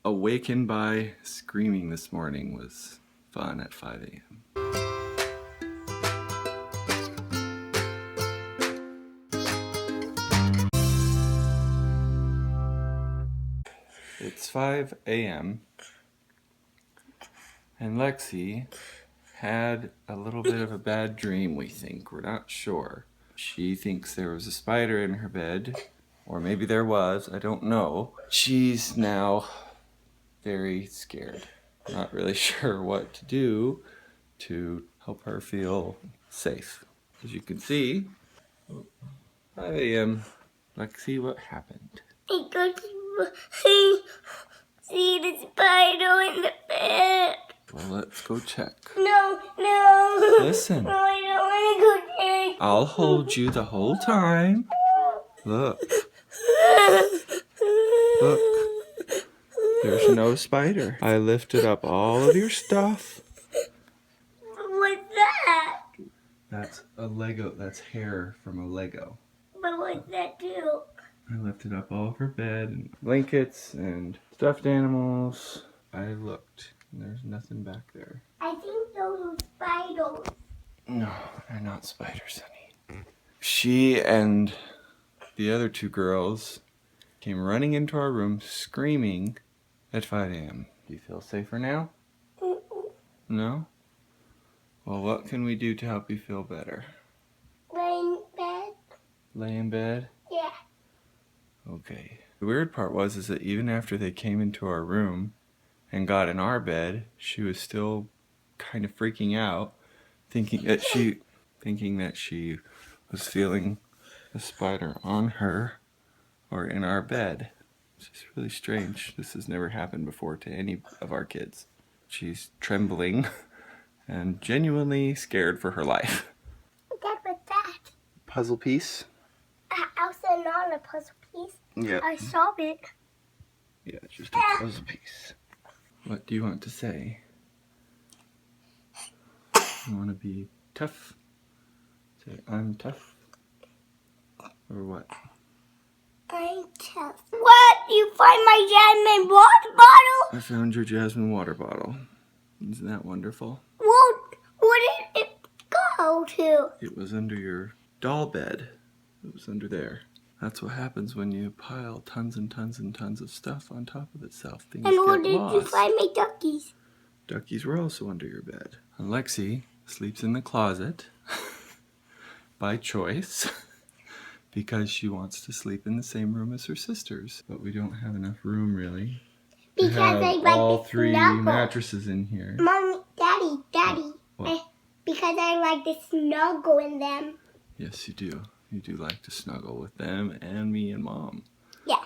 Awakened by screaming this morning was fun at 5 a.m. It's 5 a.m. and Lexi had a little bit of a bad dream, we think. We're not sure. She thinks there was a spider in her bed, or maybe there was, I don't know. She's now very scared. Not really sure what to do to help her feel safe. As you can see, 5 a.m. Lexi, what happened? I got to see the spider in the bed. Well, let's go check. No. Listen. No, I don't want to go check. I'll hold you the whole time. Look. Look. There's no spider. I lifted up all of your stuff. What's that? That's a Lego. That's hair from a Lego. But what's that do? I lifted up all of her bed and blankets and stuffed animals. I looked. And there's nothing back there. I think those are spiders. No, they're not spiders, honey. She and the other two girls came running into our room screaming at 5 a.m. Do you feel safer now? No? Well, what can we do to help you feel better? Lay in bed? Lay in bed? Yeah. Okay. The weird part was that even after they came into our room and got in our bed, she was still kind of freaking out, thinking that she was feeling a spider on her or in our bed. It's just really strange. This has never happened before to any of our kids. She's trembling and genuinely scared for her life. Dad, what's that? Puzzle piece? Also not a puzzle piece. Yeah. I saw it. Yeah, it's just a puzzle piece. What do you want to say? You want to be tough? Say, I'm tough? Or what? I'm tough. What? You find my jasmine water bottle? I found your jasmine water bottle. Isn't that wonderful? Well, where did it go to? It was under your doll bed. It was under there. That's what happens when you pile tons and tons and tons of stuff on top of itself. Things And where get did lost. you find my duckies? Duckies were also under your bed. And Lexi sleeps in the closet by choice because she wants to sleep in the same room as her sisters. But we don't have enough room really Because to have I like all to 3 snuggle. mattresses in here. Mommy, Daddy. What? Because I like to snuggle in them. Yes, you do. You do like to snuggle with them and me and Mom. Yeah.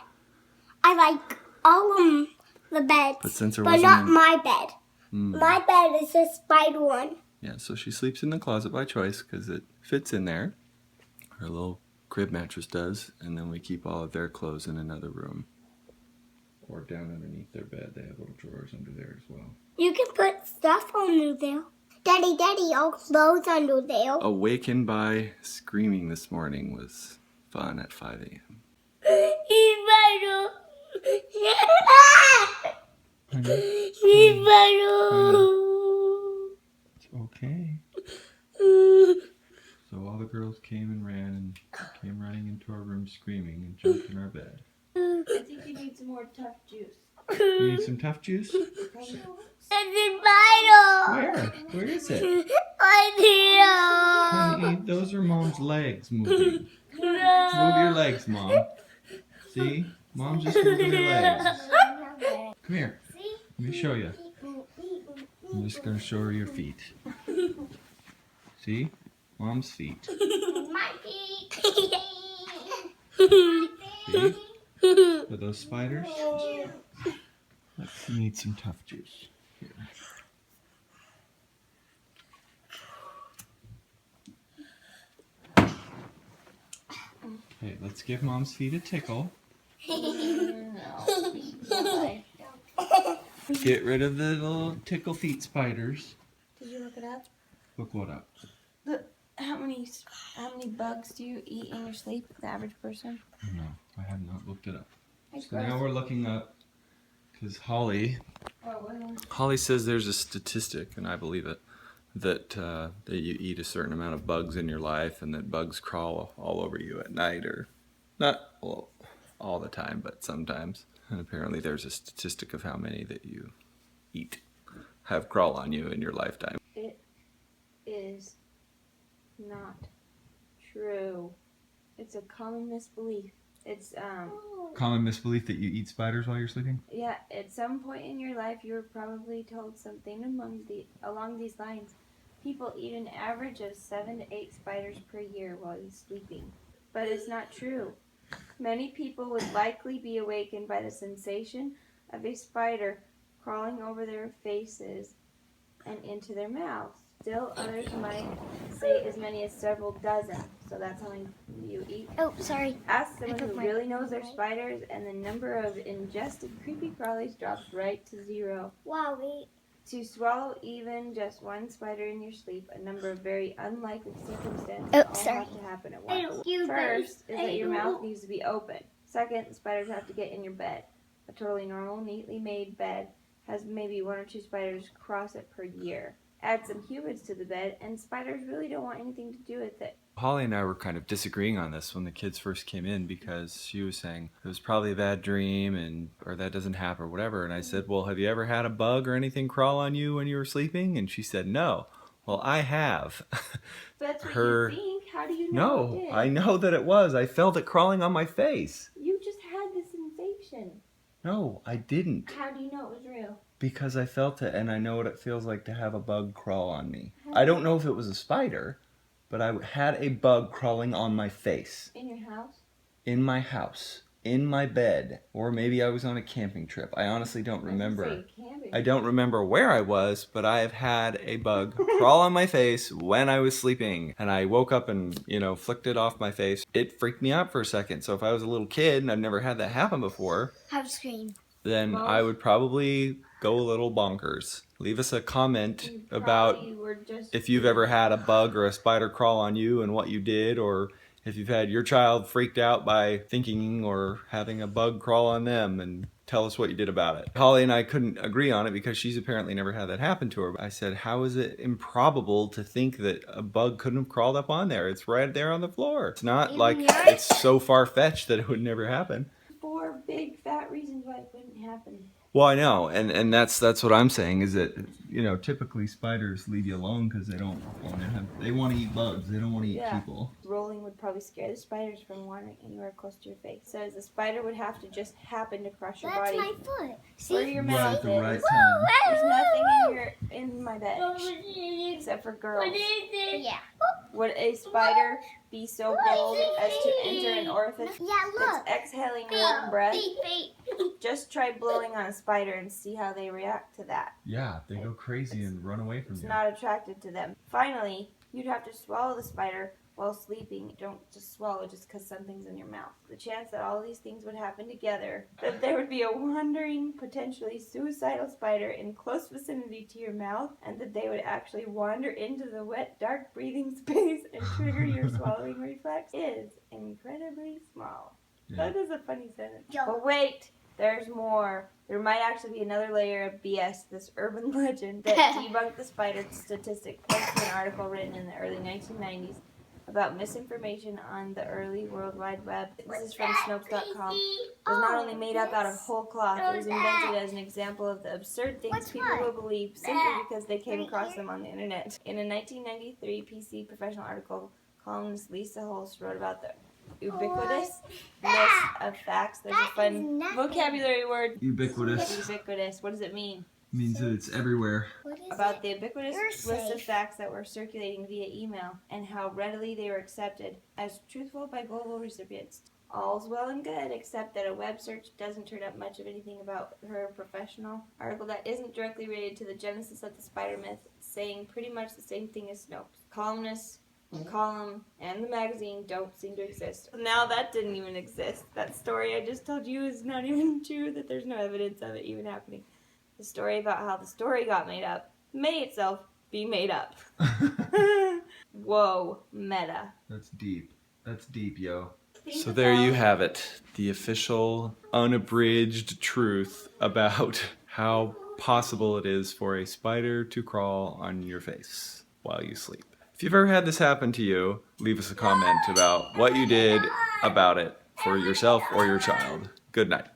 I like all of the beds. But since there but wasn't not an- my bed. My bed is the spider one. Yeah, so she sleeps in the closet by choice because it fits in there. Her little crib mattress does, and then we keep all of their clothes in another room. Or down underneath their bed. They have little drawers under there as well. You can put stuff under there. Daddy, all clothes under there. Awakened by screaming this morning was fun at 5 a.m. He's spider. Honey, He's spider. it's okay. So all the girls came and ran and came running into our room screaming and jumped in our bed. I think you need some more tough juice. You need some tough juice? It's a spider. Where? Where is it? Right here. Honey, those are Mom's legs moving. Move your legs, Mom. See? Mom's just moving her legs. Come here. Let me show you. I'm just going to show her your feet. See? Mom's feet. My feet. See? Are those spiders? Let's need some tough juice. Here. Okay, let's give Mom's feet a tickle. Get rid of the little tickle feet spiders. Did you look it up? Look what up. How many bugs do you eat in your sleep, the average person? No, I have not looked it up. So now we're looking up Because Holly says there's a statistic, and I believe it, that you eat a certain amount of bugs in your life, and that bugs crawl all over you at night, or not all the time, but sometimes. And apparently there's a statistic of how many that you eat have crawl on you in your lifetime. It is not true. It's a common misbelief. It's Common misbelief that you eat spiders while you're sleeping? yeah, at some point in your life you were probably told something along these lines. People eat an average of 7 to 8 spiders per year while sleeping. But it's not true. Many people would likely be awakened by the sensation of a spider crawling over their faces and into their mouths. Still, others might say as many as several dozen. So that's how many you eat. Oh, sorry. Ask someone who really knows their spiders, and the number of ingested creepy crawlies drops right to 0. Wow, wait. To swallow even just one spider in your sleep, a number of very unlikely circumstances Oh, all sorry. have to happen at once. Excuse me. First is that your mouth needs to be open. Second, the spiders have to get in your bed. A totally normal, neatly made bed has maybe 1 or 2 spiders cross it per year. Add some humans to the bed, and spiders really don't want anything to do with it. Holly and I were kind of disagreeing on this when the kids first came in, because she was saying it was probably a bad dream, or that doesn't happen or whatever. And I said, well, have you ever had a bug or anything crawl on you when you were sleeping? And she said, no. Well, I have. That's what you think. How do you know it No, did? I know that it was. I felt it crawling on my face. You just had the sensation. No, I didn't. How do you know it was real? Because I felt it, and I know what it feels like to have a bug crawl on me. I don't know if it was a spider, but I had a bug crawling on my face. In your house? In my house. In my bed. Or maybe I was on a camping trip. I honestly don't remember. I don't remember where I was, but I have had a bug crawl on my face when I was sleeping. And I woke up and, flicked it off my face. It freaked me out for a second. So if I was a little kid and I've never had that happen before, Have a scream. then I would probably go a little bonkers. Leave us a comment about if you've ever had a bug or a spider crawl on you and what you did, or if you've had your child freaked out by thinking or having a bug crawl on them, and tell us what you did about it. Holly and I couldn't agree on it because she's apparently never had that happen to her. I said, how is it improbable to think that a bug couldn't have crawled up on there? It's right there on the floor. It's not like it's so far-fetched that it would never happen. 4 big fat reasons why it wouldn't happen. Well, I know, and that's what I'm saying, is that, typically spiders leave you alone because they don't want to they want to eat bugs. They don't want to eat people. Rolling would probably scare the spiders from wandering anywhere close to your face. It says the spider would have to just happen to crush your body. That's my foot. See? Where your mouth at the right is. time. There's nothing in my bed except for girls. What is it? Yeah. Would a spider be so bold as to enter an orifice Yeah, look. that's exhaling warm breath? Just try blowing on a spider and see how they react to that. Yeah, they go crazy and run away from It's you. not attracted to them. Finally, you'd have to swallow the spider while sleeping. Don't just swallow just because something's in your mouth. The chance that all these things would happen together, that there would be a wandering, potentially suicidal spider in close vicinity to your mouth, and that they would actually wander into the wet, dark breathing space and trigger your swallowing reflex is incredibly small. Yeah. That is a funny sentence. Yeah. But wait, there's more. There might actually be another layer of BS, this urban legend that debunked the spider statistic, thanks to an article written in the early 1990s about misinformation on the early World Wide Web. This is from Snopes.com. It was not only made up out of whole cloth, it was invented as an example of the absurd things people will believe simply because they came across them on the internet. In a 1993 PC Professional article, columnist Lisa Holst wrote about the ubiquitous list of facts. There's a fun vocabulary word. Ubiquitous Ubiquitous. What does it mean? means that it's everywhere. About the ubiquitous list of facts that were circulating via email and how readily they were accepted as truthful by global recipients. All's well and good, except that a web search doesn't turn up much of anything about her professional article that isn't directly related to the genesis of the spider myth, saying pretty much the same thing as Snopes. Columnists, the column, and the magazine don't seem to exist. Now that didn't even exist. That story I just told you is not even true, that there's no evidence of it even happening. The story about how the story got made up may itself be made up. Whoa, meta. That's deep. That's deep, yo. So there you have it. The official, unabridged truth about how possible it is for a spider to crawl on your face while you sleep. If you've ever had this happen to you, leave us a comment about what you did about it for yourself or your child. Good night.